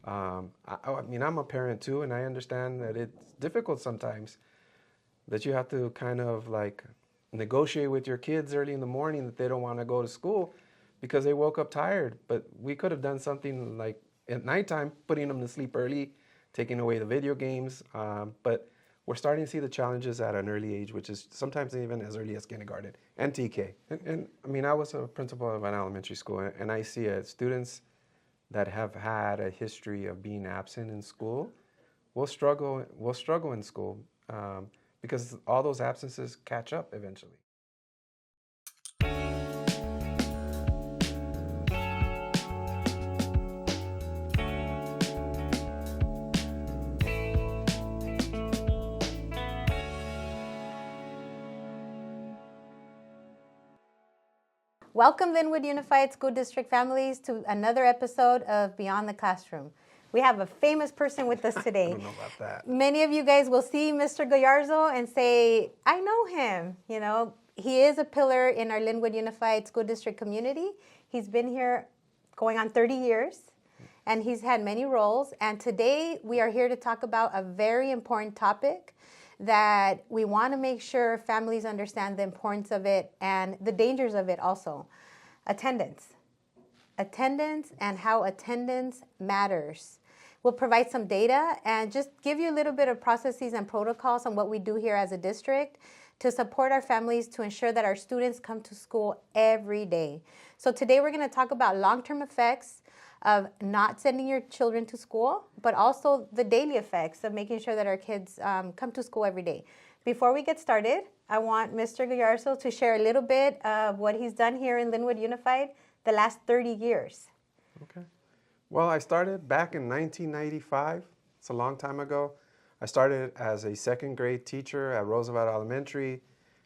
I mean, I'm a parent too, and I understand that it's difficult sometimes that you have to kind of like negotiate with your kids early in the morning that they don't want to go to school because they woke up tired. But we could have done something like at nighttime, putting them to sleep early, taking away the video games. But we're starting to see the challenges at an early age, which is sometimes even as early as kindergarten and TK. And I mean, I was a principal of an elementary school, and I see students that have had a history of being absent in school will struggle in school because all those absences catch up eventually. Welcome, Linwood Unified School District families, to another episode of Beyond the Classroom. We have a famous person with us today. I don't know about that. Many of you guys will see Mr. Gallarzo and say, I know him. You know, he is a pillar in our Linwood Unified School District community. He's been here going on 30 years, and he's had many roles. And today we are here to talk about a very important topic that we want to make sure families understand the importance of it and the dangers of it also. Attendance. Attendance and how attendance matters. We'll provide some data and just give you a little bit of processes and protocols on what we do here as a district to support our families to ensure that our students come to school every day. So today we're going to talk about long-term effects of not sending your children to school, but also the daily effects of making sure that our kids come to school every day. Before we get started, I want Mr. Gallarzo to share a little bit of what he's done here in Linwood Unified the last 30 years. Okay. Well, I started back in 1995. It's a long time ago. I started as a second grade teacher at Roosevelt Elementary.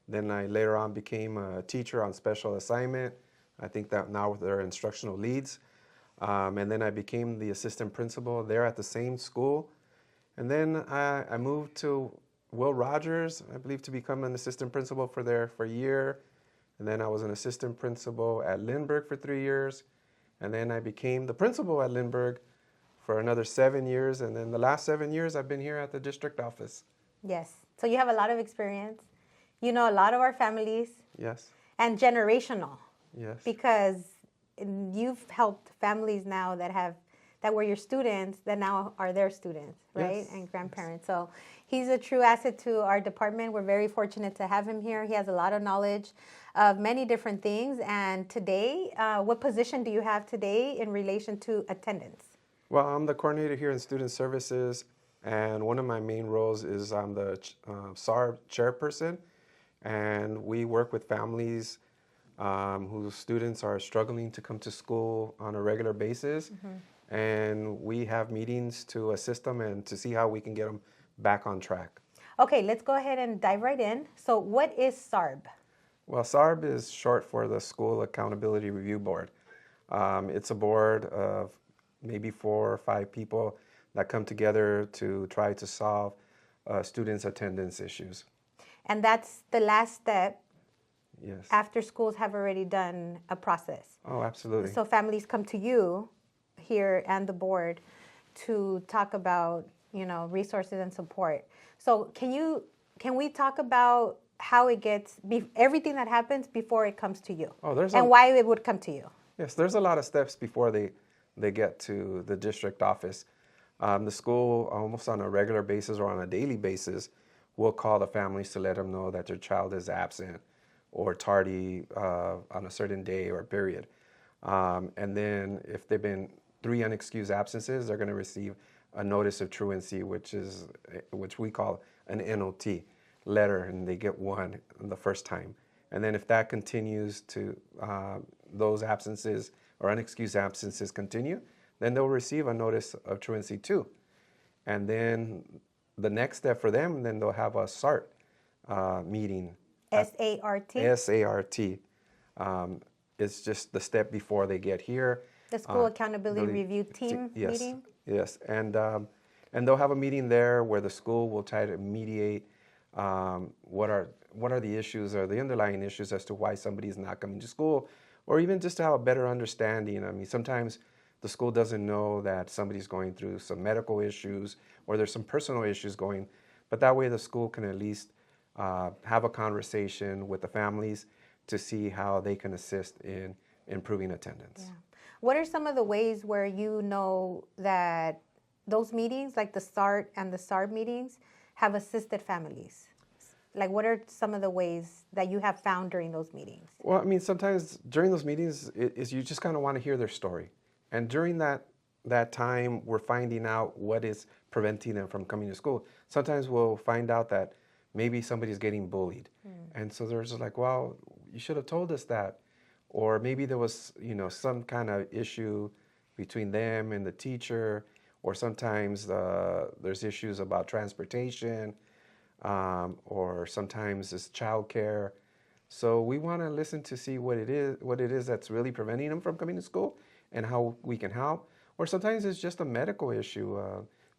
Then I later on became a teacher on special assignment. I think that now they're instructional leads. And then I became the assistant principal there at the same school. And then I moved to Will Rogers, I believe, to become an assistant principal for a year. And then I was an assistant principal at Lindbergh for 3 years. And then I became the principal at Lindbergh for another 7 years. And then the last 7 years I've been here at the district office. Yes. So you have a lot of experience. You know a lot of our families. Yes. And generational. Yes. Because you've helped families now that were your students that now are their students, right? Yes. And grandparents. So he's a true asset to our department. We're very fortunate to have him here. He has a lot of knowledge of many different things. And today, what position do you have today in relation to attendance? Well, I'm the coordinator here in Student Services, and one of my main roles is I'm the SARB chairperson, and we work with families whose students are struggling to come to school on a regular basis. Mm-hmm. And we have meetings to assist them and to see how we can get them back on track. Okay, let's go ahead and dive right in. So what is SARB? Well, SARB is short for the School Accountability Review Board. It's a board of maybe 4 or 5 people that come together to try to solve students' attendance issues. And that's the last step. Yes. After schools have already done a process. Oh, absolutely. So families come to you here and the board to talk about, resources and support. So can we talk about how it gets, everything that happens before it comes to you? Oh, why it would come to you? Yes, there's a lot of steps before they get to the district office. The school, almost on a regular basis or on a daily basis, will call the families to let them know that their child is absent or tardy on a certain day or period. And then if they've been 3 unexcused absences, they're going to receive a notice of truancy, which we call an NOT letter, and they get one the first time. And then if that continues to, those absences or unexcused absences continue, then they'll receive a notice of truancy too. And then the next step for them, then they'll have a SART meeting. S-A-R-T? S-A-R-T. It's just the step before they get here. The School Accountability Review Team meeting? Yes, and they'll have a meeting there where the school will try to mediate what are the issues or the underlying issues as to why somebody is not coming to school, or even just to have a better understanding. I mean, sometimes the school doesn't know that somebody's going through some medical issues or there's some personal issues going. But that way the school can at least have a conversation with the families to see how they can assist in improving attendance. Yeah. What are some of the ways where you know that those meetings, like the SART and the SARB meetings, have assisted families? Like, what are some of the ways that you have found during those meetings? Well, I mean, sometimes during those meetings, you just kind of want to hear their story. And during that time, we're finding out what is preventing them from coming to school. Sometimes we'll find out that maybe somebody's getting bullied. And so there's like, well, you should have told us that. Or maybe there was, some kind of issue between them and the teacher. Or sometimes there's issues about transportation. Or sometimes it's childcare. So we want to listen to see what it is that's really preventing them from coming to school and how we can help. Or sometimes it's just a medical issue.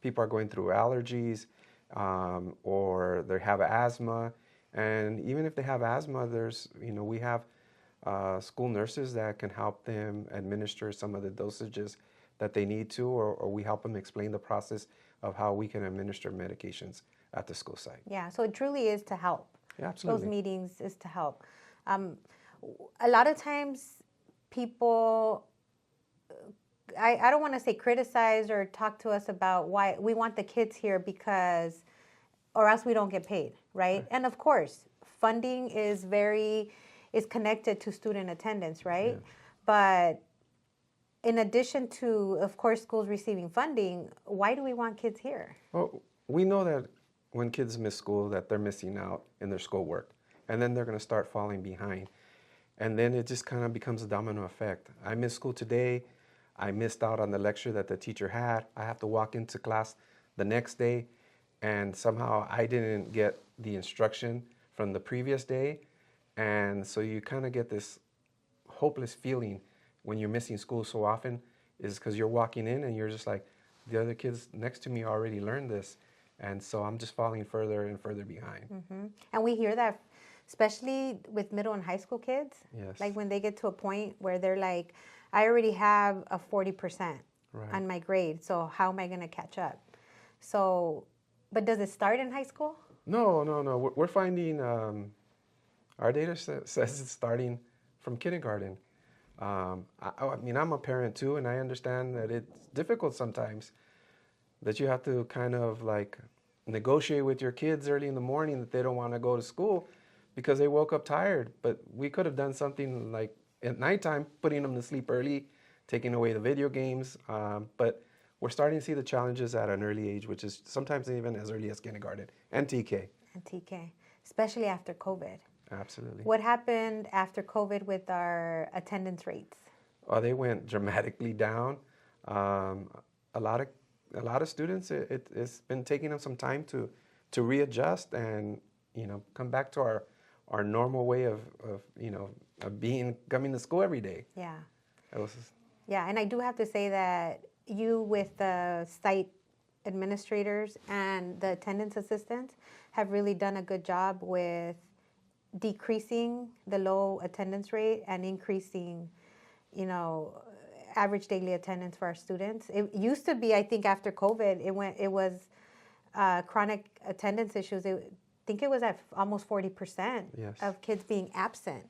People are going through allergies, or they have asthma. And even if they have asthma, we have school nurses that can help them administer some of the dosages that they need to, or we help them explain the process of how we can administer medications at the school site. Yeah, so it truly is to help. Yeah, absolutely. Those meetings is to help. A lot of times people, I don't want to say criticize or talk to us about why we want the kids here because, or else we don't get paid, right? And of course, funding is connected to student attendance, right? Yeah. But in addition to, of course, schools receiving funding, why do we want kids here? Well, we know that when kids miss school, that they're missing out in their schoolwork. And then they're going to start falling behind. And then it just kind of becomes a domino effect. I missed school today. I missed out on the lecture that the teacher had. I have to walk into class the next day. And somehow I didn't get the instruction from the previous day. And so you kind of get this hopeless feeling when you're missing school so often, is because you're walking in and you're just like, the other kids next to me already learned this. And so I'm just falling further and further behind. Mm-hmm. And we hear that, especially with middle and high school kids. Yes. Like when they get to a point where they're like, I already have a 40% on my grade, so how am I going to catch up? So, but does it start in high school? No. We're finding, our data says it's starting from kindergarten. I mean, I'm a parent too, and I understand that it's difficult sometimes, that you have to kind of like negotiate with your kids early in the morning that they don't want to go to school because they woke up tired. But we could have done something like at nighttime, putting them to sleep early, taking away the video games. But we're starting to see the challenges at an early age, which is sometimes even as early as kindergarten and TK. And TK, especially after COVID. Absolutely. What happened after COVID with our attendance rates? Oh, they went dramatically down. A lot of students, it's been taking them some time to readjust and come back to our normal way of coming to school every day. Yeah. Yeah, and I do have to say that you with the site administrators and the attendance assistants have really done a good job with decreasing the low attendance rate and increasing, average daily attendance for our students. It used to be, I think, after COVID, it was chronic attendance issues. I think it was at almost 40% of kids being absent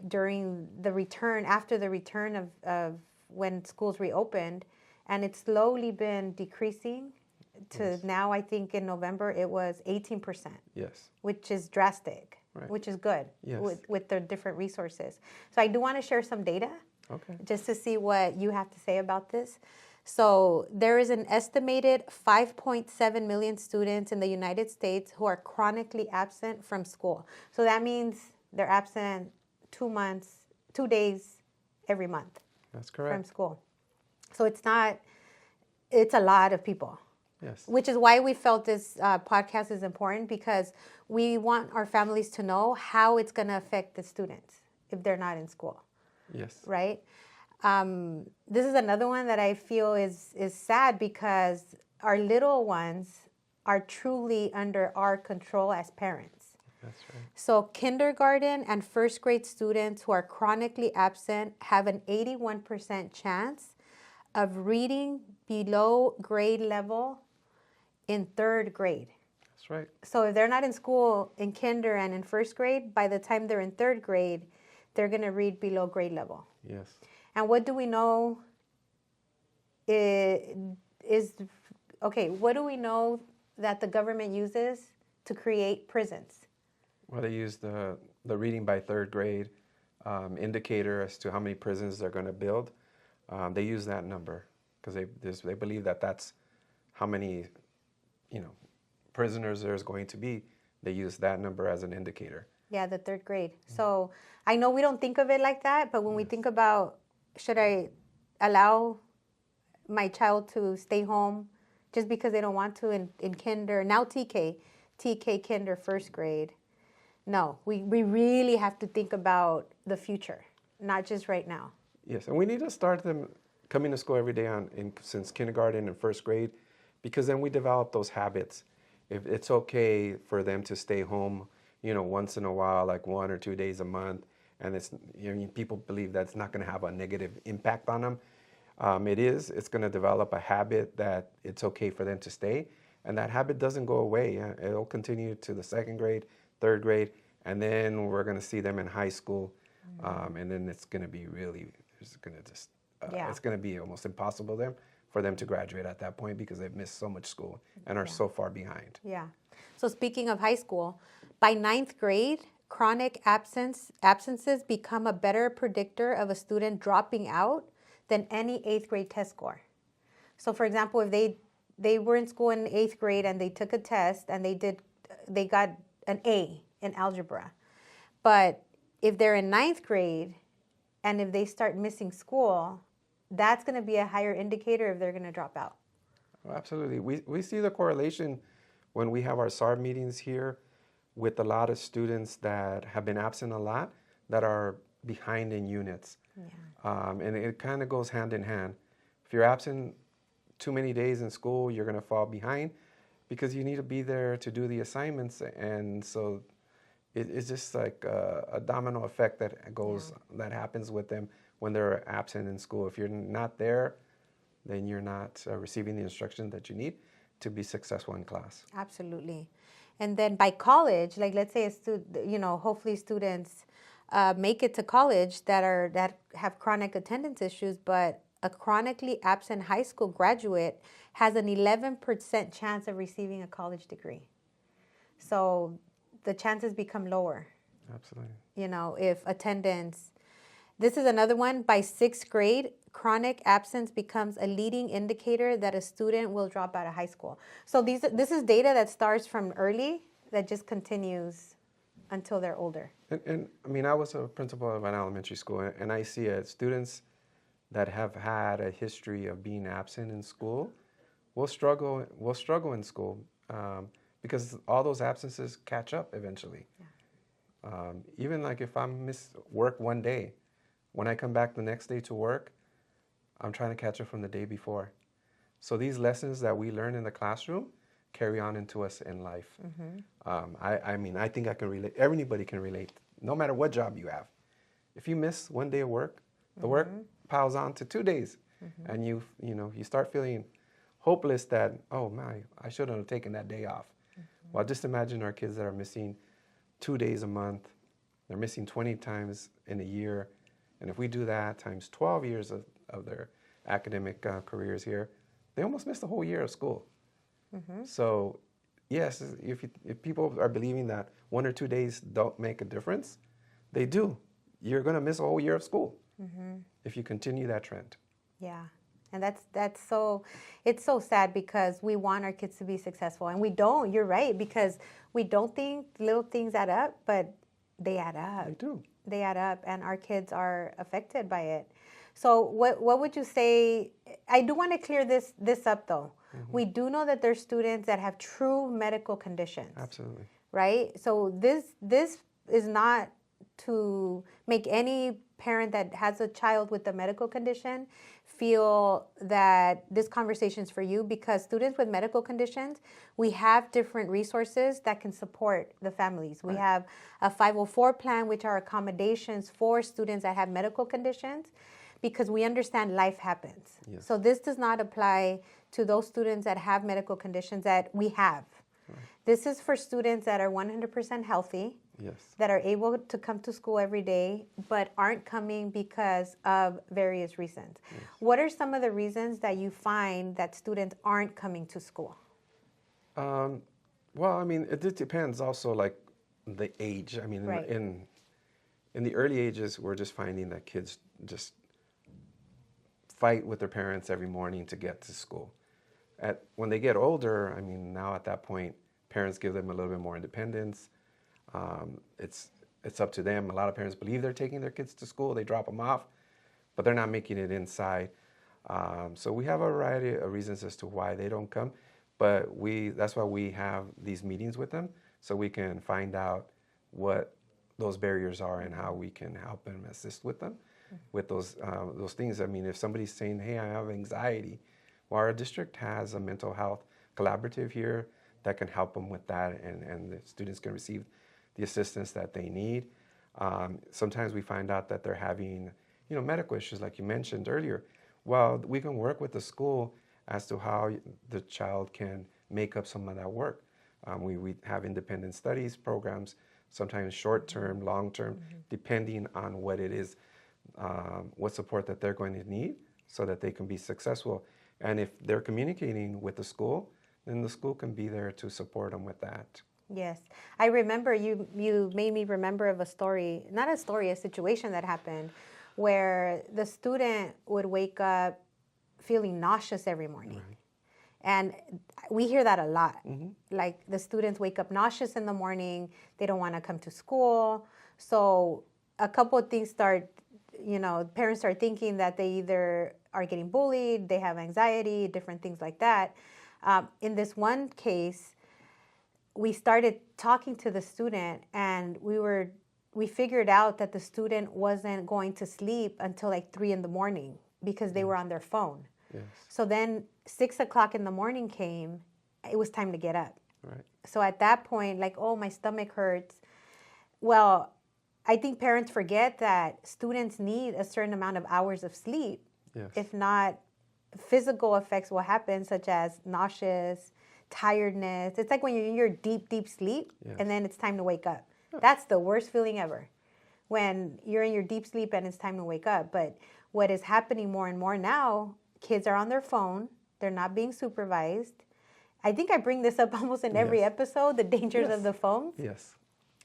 during the return, after the return of when schools reopened. And it's slowly been decreasing to now, I think in November, it was 18%. Yes. Which is drastic, which is good with the different resources. So I do want to share some data. Okay. Just to see what you have to say about this. So there is an estimated 5.7 million students in the United States who are chronically absent from school. So that means they're absent 2 days every month. That's correct. From school. So it's a lot of people. Yes. Which is why we felt this podcast is important, because we want our families to know how it's going to affect the students if they're not in school. Yes. Right? This is another one that I feel is sad, because our little ones are truly under our control as parents. That's right. So kindergarten and first grade students who are chronically absent have an 81% chance of reading below grade level in third grade. That's right. So if they're not in school in kinder and in first grade, by the time they're in third grade, they're going to read below grade level. Yes. And what do we know what do we know that the government uses to create prisons? Well, they use the reading by third grade indicator as to how many prisons they're going to build. They use that number because they believe that that's how many, prisoners there's going to be. They use that number as an indicator. Yeah, the third grade. So I know we don't think of it like that, but when we think about, should I allow my child to stay home just because they don't want to in kinder, now TK kinder, first grade? No, we really have to think about the future, not just right now. Yes, and we need to start them coming to school every day since kindergarten and first grade, because then we develop those habits. If it's okay for them to stay home, once in a while, like 1 or 2 days a month, and it's people believe that's not going to have a negative impact on them. It's going to develop a habit that it's okay for them to stay, and that habit doesn't go away. It'll continue to the second grade, third grade, and then we're going to see them in high school, and then it's going to be it's going to be almost impossible for them to graduate at that point because they've missed so much school and are so far behind. Yeah. So speaking of high school, by 9th grade, chronic absences become a better predictor of a student dropping out than any 8th grade test score. So for example, if they were in school in 8th grade and they took a test and they got an A in algebra. But if they're in 9th grade and if they start missing school, that's going to be a higher indicator if they're going to drop out. Oh, absolutely. We see the correlation when we have our SARB meetings here with a lot of students that have been absent a lot that are behind in units. Yeah. And it kind of goes hand in hand. If you're absent too many days in school, you're going to fall behind because you need to be there to do the assignments. And so it's just like a domino effect that happens with them when they're absent in school. If you're not there, then you're not receiving the instruction that you need to be successful in class. Absolutely. And then by college, like let's say hopefully students make it to college that have chronic attendance issues, but a chronically absent high school graduate has an 11% chance of receiving a college degree. So the chances become lower. Absolutely. If attendance. This is another one. By 6th grade, chronic absence becomes a leading indicator that a student will drop out of high school. So this is data that starts from early that just continues until they're older. And I mean, I was a principal of an elementary school, and I see students that have had a history of being absent in school will struggle in school because all those absences catch up eventually. Yeah. Even like if I miss work one day, when I come back the next day to work, I'm trying to catch up from the day before. So these lessons that we learn in the classroom carry on into us in life. Mm-hmm. I think I can relate. Everybody can relate, no matter what job you have. If you miss one day of work, the work piles on to 2 days, and you start feeling hopeless that, oh my, I shouldn't have taken that day off. Well, just imagine our kids that are missing 2 days a month. They're missing 20 times in a year. And if we do that times 12 years of their academic careers here, they almost missed the whole year of school. Mm-hmm. So, yes, if people are believing that 1 or 2 days don't make a difference, they do. You're going to miss a whole year of school if you continue that trend. Yeah. And that's so, it's so sad because we want our kids to be successful. And we don't, you're right, because we don't think little things add up, but they add up. They do. They add up, and our kids are affected by it. So what would you say? I do want to clear this up, though. Mm-hmm. We do know that there's students that have true medical conditions. Absolutely. Right? So this is not to make any parent that has a child with a medical condition feel that this conversation is for you, because students with medical conditions, we have different resources that can support the families. We have a 504 plan, which are accommodations for students that have medical conditions. because we understand life happens. Yes. So this does not apply to those students that have medical conditions that we have. Right. This is for students that are 100% healthy, Yes. that are able to come to school every day, but aren't coming because of various reasons. Yes. What are some of the reasons that you find that students aren't coming to school? Well, I mean, it depends also, like the age. I mean, Right. in the early ages, we're just finding that kids just fight with their parents every morning to get to school. When they get older, I mean, now at that point, parents give them a little bit more independence. It's up to them. A lot of parents believe they're taking their kids to school. They drop them off, but they're not making it inside. So we have a variety of reasons as to why they don't come, but that's why we have these meetings with them, so we can find out what those barriers are and how we can help them, assist with them with those things. I mean, if somebody's saying, hey, I have anxiety, well, our district has a mental health collaborative here that can help them with that, and the students can receive the assistance that they need. Sometimes we find out that they're having, medical issues, like you mentioned earlier. Well, we can work with the school as to how the child can make up some of that work. We have independent studies programs, sometimes short-term, long-term, depending on what it is, what support that they're going to need so that they can be successful. And if they're communicating with the school, then the school can be there to support them with that. Yes. I remember you made me remember of a story, not a story, a situation that happened where the student would wake up feeling nauseous every morning. Right. And we hear that a lot. Mm-hmm. Like the students wake up nauseous in the morning, they don't want to come to school. So a couple of things parents start thinking that they either are getting bullied, they have anxiety, different things like that. In this one case, we started talking to the student, and we figured out that the student wasn't going to sleep until like 3 a.m. because they were on their phone. Yes. So then 6 o'clock in the morning came, it was time to get up. Right. So at that point, like, oh, my stomach hurts. Well, I think parents forget that students need a certain amount of hours of sleep. Yes. If not, physical effects will happen, such as nauseous, tiredness. It's like when you're in your deep, deep sleep, Yes. and then it's time to wake up. That's the worst feeling ever, when you're in your deep sleep and it's time to wake up. But what is happening more and more now, kids are on their phone. They're not being supervised. I think I bring this up almost in every Yes. episode, the dangers Yes. of the phones. Yes.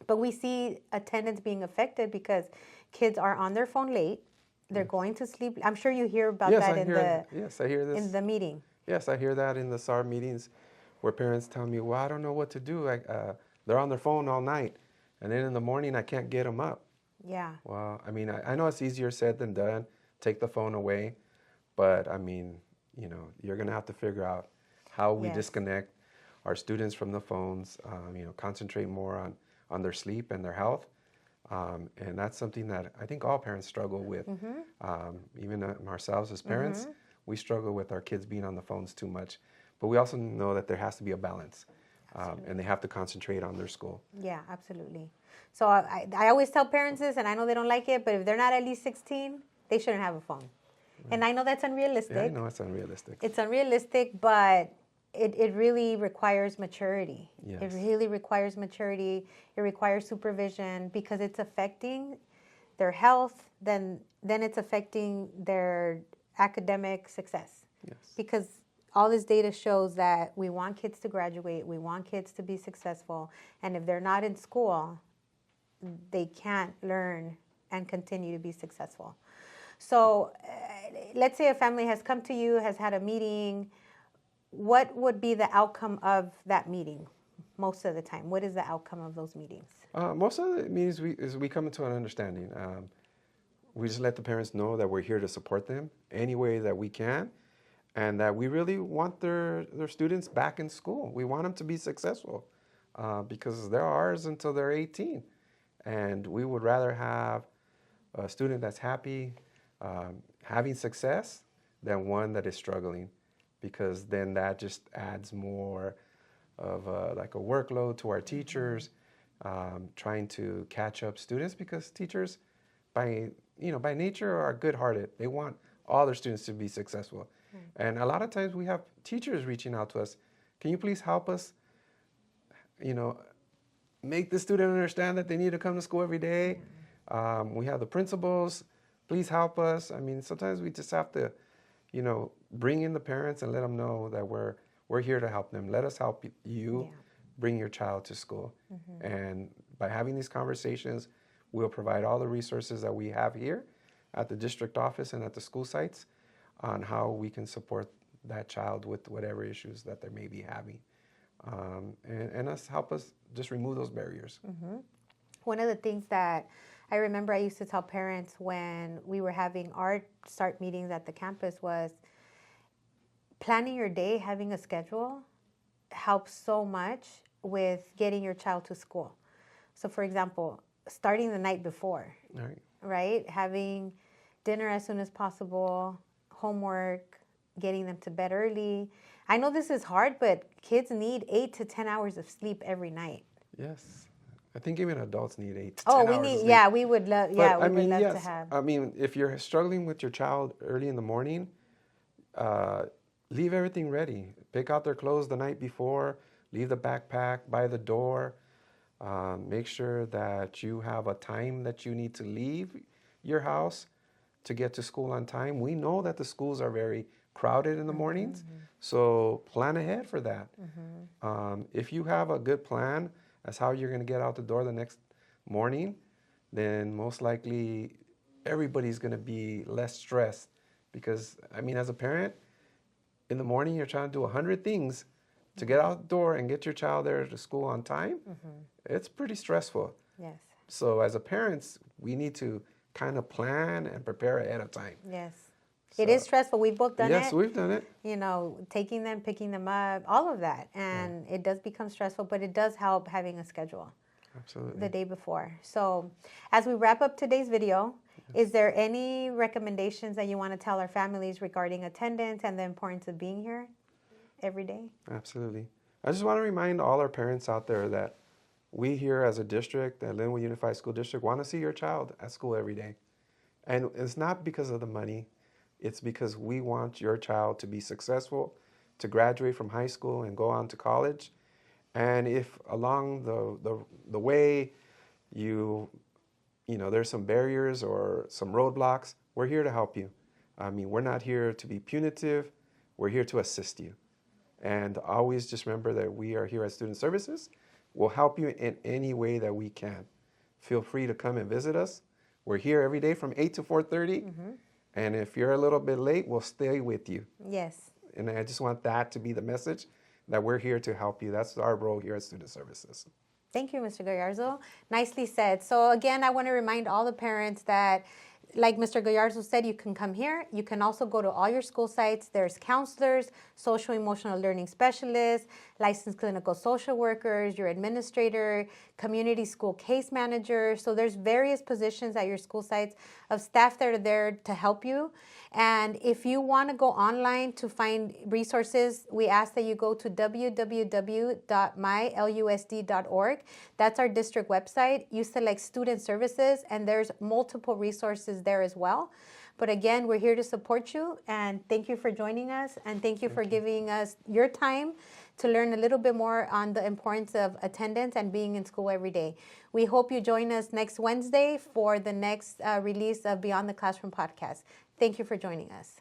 But we see attendance being affected because kids are on their phone late. They're going to sleep. I'm sure you hear about that Yes, I hear this. in the meeting. Yes, I hear that in the SAR meetings where parents tell me, well, I don't know what to do. They're on their phone all night, and then in the morning I can't get them up. Yeah. Well, I mean, I know it's easier said than done, take the phone away, but I mean, you're going to have to figure out how we Yes. disconnect our students from the phones, concentrate more on their sleep and their health. And that's something that I think all parents struggle with. Even ourselves as parents, we struggle with our kids being on the phones too much. But we also know that there has to be a balance, and they have to concentrate on their school. Yeah, absolutely. So I always tell parents this, and I know they don't like it, but if they're not at least 16, they shouldn't have a phone. Right. And I know that's unrealistic. Yeah, I know it's unrealistic. It's unrealistic, but it really requires maturity. Yes. It really requires maturity. It requires supervision because it's affecting their health, then it's affecting their academic success. Yes. Because all this data shows that we want kids to graduate, we want kids to be successful, and if they're not in school, they can't learn and continue to be successful. So let's say a family has come to you, has had a meeting. What would be the outcome of that meeting most of the time? What is the outcome of those meetings? Most of the meetings we come into an understanding. We just let the parents know that we're here to support them any way that we can, and that we really want their students back in school. We want them to be successful because they're ours until they're 18. And we would rather have a student that's happy, having success, than one that is struggling, because then that just adds more of a workload to our teachers, trying to catch up students, because teachers, by by nature are good-hearted. They want all their students to be successful. And a lot of times we have teachers reaching out to us. Can you please help us, make the student understand that they need to come to school every day? We have the principals. Please help us. I mean, sometimes we just have to, bring in the parents and let them know that we're here to help them. Let us help you bring your child to school. And by having these conversations, we'll provide all the resources that we have here at the district office and at the school sites on how we can support that child with whatever issues that they may be having. And help us just remove those barriers. One of the things that I remember I used to tell parents when we were having our start meetings at the campus was planning your day, having a schedule helps so much with getting your child to school. So for example, starting the night before, right? Having dinner as soon as possible, homework, getting them to bed early. I know this is hard, but kids need 8 to 10 hours of sleep every night. Yes. I think even adults need 8 to 10 hours of sleep. We would love, we would love to have. I mean, if you're struggling with your child early in the morning, leave everything ready. Pick out their clothes the night before, leave the backpack by the door. Make sure that you have a time that you need to leave your house to get to school on time. We know that the schools are very crowded in the mornings, so plan ahead for that. If you have a good plan as how you're going to get out the door the next morning, then most likely everybody's going to be less stressed. Because, I mean, as a parent, in the morning you're trying to do 100 things to get out the door and get your child there to school on time. It's pretty stressful. Yes. So as a parents, we need to kind of plan and prepare ahead of time. Yes. So, it is stressful. We've both done it. Yes, we've done it. Taking them, picking them up, all of that. And it does become stressful, but it does help having a schedule. Absolutely. The day before. So as we wrap up today's video, is there any recommendations that you want to tell our families regarding attendance and the importance of being here every day? Absolutely. I just want to remind all our parents out there that we here as a district, at Linwood Unified School District, want to see your child at school every day. And it's not because of the money. It's because we want your child to be successful, to graduate from high school and go on to college. And if along the way there's some barriers or some roadblocks, we're here to help you. I mean, we're not here to be punitive. We're here to assist you. And always just remember that we are here at Student Services. We'll help you in any way that we can. Feel free to come and visit us. We're here every day from 8 to 4:30. And if you're a little bit late, we'll stay with you. Yes. And I just want that to be the message, that we're here to help you. That's our role here at Student Services. Thank you, Mr. Gallarzo. Nicely said. So again, I want to remind all the parents that, like Mr. Gallarzo said, you can come here. You can also go to all your school sites. There's counselors, social emotional learning specialists, licensed clinical social workers, your administrator, community school case manager. So there's various positions at your school sites of staff that are there to help you. And if you want to go online to find resources, we ask that you go to www.mylusd.org. That's our district website. You select student services, and there's multiple resources there as well. But again, we're here to support you, and thank you for joining us, and thank you for giving us your time to learn a little bit more on the importance of attendance and being in school every day. We hope you join us next Wednesday for the next release of Beyond the Classroom podcast. Thank you for joining us.